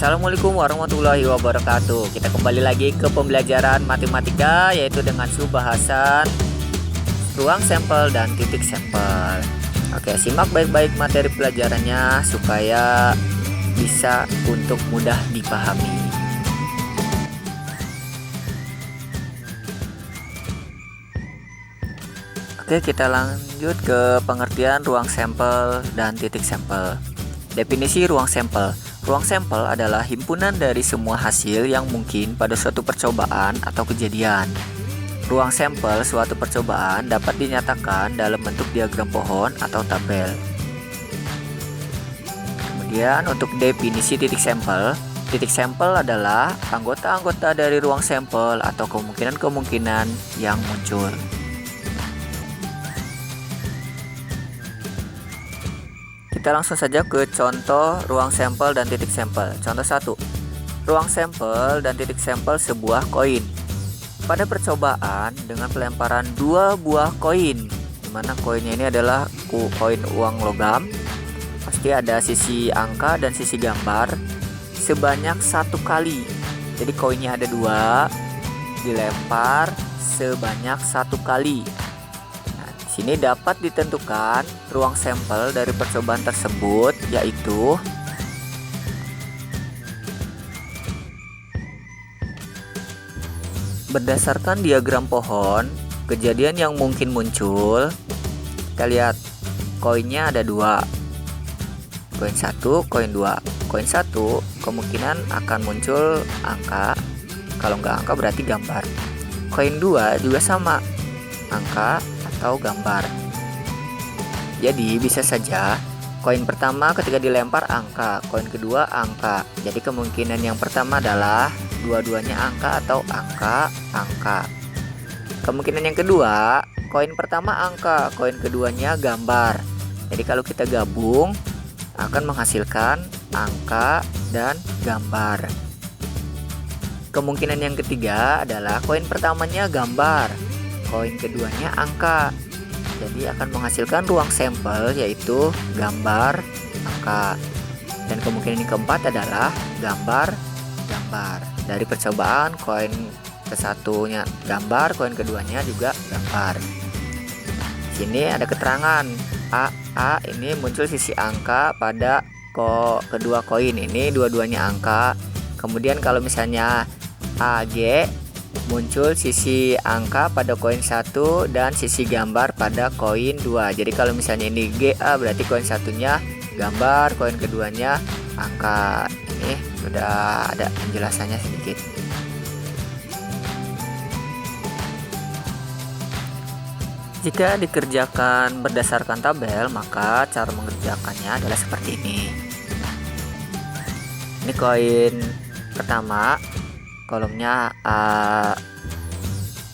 Assalamualaikum warahmatullahi wabarakatuh. Kita kembali lagi ke pembelajaran matematika, yaitu dengan subbahasan, ruang sampel dan titik sampel. Oke, simak baik-baik materi pelajarannya supaya bisa untuk mudah dipahami. Oke, kita lanjut ke pengertian ruang sampel dan titik sampel. Definisi ruang sampel. Ruang sampel adalah himpunan dari semua hasil yang mungkin pada suatu percobaan atau kejadian. Ruang sampel suatu percobaan dapat dinyatakan dalam bentuk diagram pohon atau tabel. Kemudian untuk definisi titik sampel adalah anggota-anggota dari ruang sampel atau kemungkinan-kemungkinan yang muncul. Kita langsung saja ke contoh ruang sampel dan titik sampel. Contoh 1. Ruang sampel dan titik sampel sebuah koin. Pada percobaan dengan pelemparan 2 buah koin, di mana koinnya ini adalah koin uang logam. Pasti ada sisi angka dan sisi gambar sebanyak 1 kali. Jadi koinnya ada 2, dilempar sebanyak 1 kali. Sini dapat ditentukan ruang sampel dari percobaan tersebut, yaitu berdasarkan diagram pohon, kejadian yang mungkin muncul. Kita lihat koinnya ada 2, koin 1, koin 2. Koin 1 kemungkinan akan muncul angka, kalau nggak angka berarti gambar. Koin 2 juga sama, angka atau gambar. Jadi bisa saja koin pertama ketika dilempar angka, koin kedua angka. Jadi kemungkinan yang pertama adalah dua-duanya angka atau angka. Kemungkinan yang kedua, koin pertama angka, koin keduanya gambar. Jadi kalau kita gabung akan menghasilkan angka dan gambar. Kemungkinan yang ketiga adalah koin pertamanya gambar, koin keduanya angka. Jadi akan menghasilkan ruang sampel yaitu gambar, angka. Dan kemungkinan yang keempat adalah gambar. Dari percobaan koin ke-1-nya gambar, koin keduanya juga gambar. Sini ada keterangan A ini muncul sisi angka pada kedua koin ini, dua-duanya angka. Kemudian kalau misalnya AG muncul sisi angka pada koin 1 dan sisi gambar pada koin 2. Jadi kalau misalnya ini GA berarti koin satunya gambar, koin keduanya angka. Ini sudah ada penjelasannya sedikit. Jika dikerjakan berdasarkan tabel, maka cara mengerjakannya adalah seperti ini. Ini koin pertama, kolomnya A,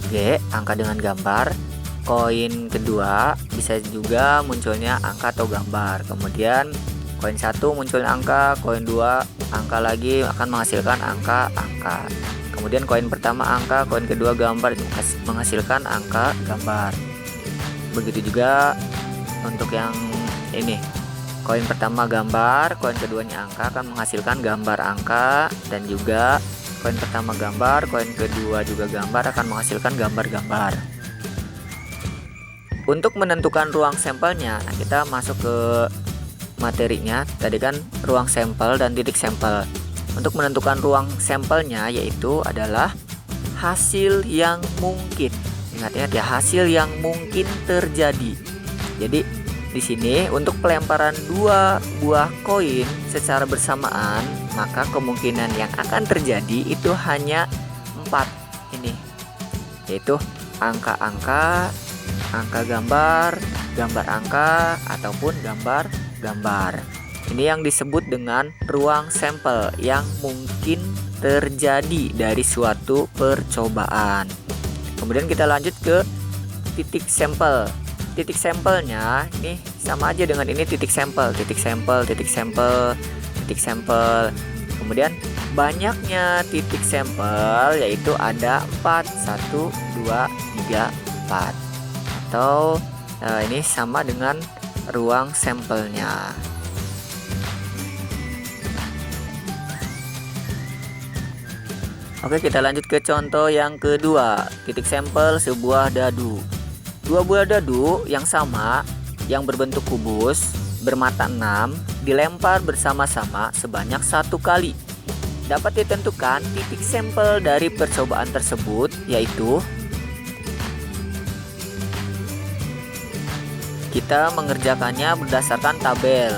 G, angka dengan gambar. Koin kedua bisa juga munculnya angka atau gambar. Kemudian koin 1 muncul angka, koin 2 angka lagi akan menghasilkan angka. Kemudian koin pertama angka, koin kedua gambar menghasilkan angka, gambar. Begitu juga untuk yang ini. Koin pertama gambar, koin keduanya angka akan menghasilkan gambar angka, dan juga koin pertama gambar, koin kedua juga gambar akan menghasilkan gambar-gambar. Untuk menentukan ruang sampelnya, nah kita masuk ke materinya. Tadi kan ruang sampel dan titik sampel. Untuk menentukan ruang sampelnya yaitu adalah hasil yang mungkin. Ingat-ingat ya, hasil yang mungkin terjadi. Jadi di sini untuk pelemparan 2 buah koin secara bersamaan, maka kemungkinan yang akan terjadi itu hanya 4 ini, yaitu angka-angka, angka gambar, gambar angka, ataupun gambar-gambar. Ini yang disebut dengan ruang sampel yang mungkin terjadi dari suatu percobaan. Kemudian kita lanjut ke titik sampel. Titik sampelnya ini sama aja dengan ini, titik sampel. Kemudian banyaknya titik sampel yaitu ada 4, 1, 2, 3, 4. Atau ini sama dengan ruang sampelnya. Oke, kita lanjut ke contoh yang kedua. Titik sampel sebuah dadu. Dua buah dadu yang sama, yang berbentuk kubus, bermata 6, dilempar bersama-sama sebanyak 1 kali. Dapat ditentukan titik sampel dari percobaan tersebut, yaitu kita mengerjakannya berdasarkan tabel.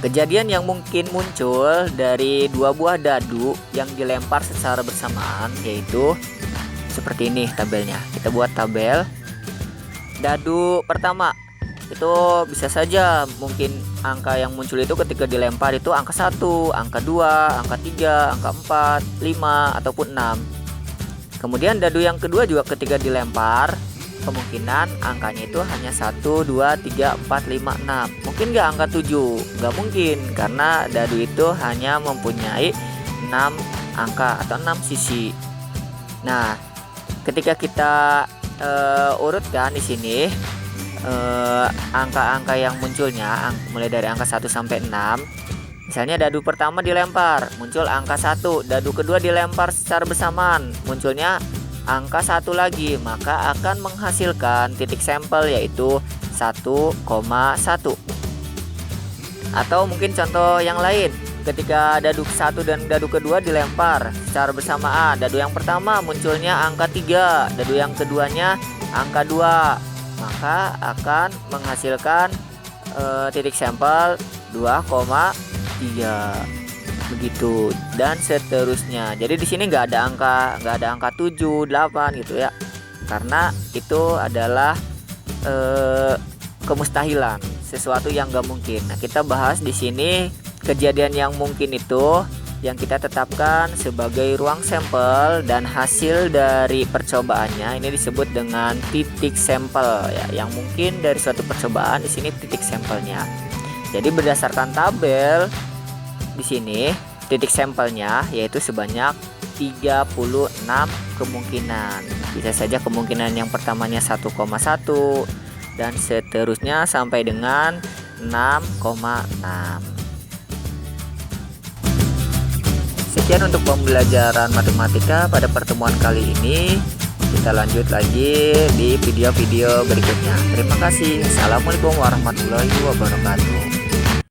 Kejadian yang mungkin muncul dari dua buah dadu yang dilempar secara bersamaan yaitu seperti ini tabelnya. Kita buat tabel. Dadu pertama itu bisa saja mungkin angka yang muncul itu ketika dilempar itu angka 1, angka 2, angka 3, angka 4, 5 ataupun 6. Kemudian dadu yang kedua juga ketika dilempar kemungkinan angkanya itu hanya 1, 2, 3, 4, 5, 6. Mungkin nggak angka 7? Nggak mungkin, karena dadu itu hanya mempunyai 6 angka atau 6 sisi. Nah, ketika kita urutkan di sini angka-angka yang munculnya mulai dari angka 1 sampai 6. Misalnya dadu pertama dilempar, muncul angka 1, dadu kedua dilempar secara bersamaan, munculnya angka 1 lagi, maka akan menghasilkan titik sampel yaitu 1,1. Atau mungkin contoh yang lain, ketika dadu 1 dan dadu kedua dilempar secara bersamaan, dadu yang pertama munculnya angka 3, dadu yang keduanya angka 2, maka akan menghasilkan titik sampel 2,3. Begitu dan seterusnya. Jadi di sini nggak ada angka 7, 8 gitu ya, karena itu adalah kemustahilan, sesuatu yang nggak mungkin. Nah, kita bahas di sini kejadian yang mungkin itu yang kita tetapkan sebagai ruang sampel dan hasil dari percobaannya ini disebut dengan titik sampel ya, yang mungkin dari suatu percobaan di sini titik sampelnya. Jadi berdasarkan tabel di sini titik sampelnya yaitu sebanyak 36 kemungkinan. Bisa saja kemungkinan yang pertamanya 1,1 dan seterusnya sampai dengan 6,6. Sekian untuk pembelajaran matematika pada pertemuan kali ini. Kita lanjut lagi di video-video berikutnya. Terima kasih. Assalamualaikum warahmatullahi wabarakatuh.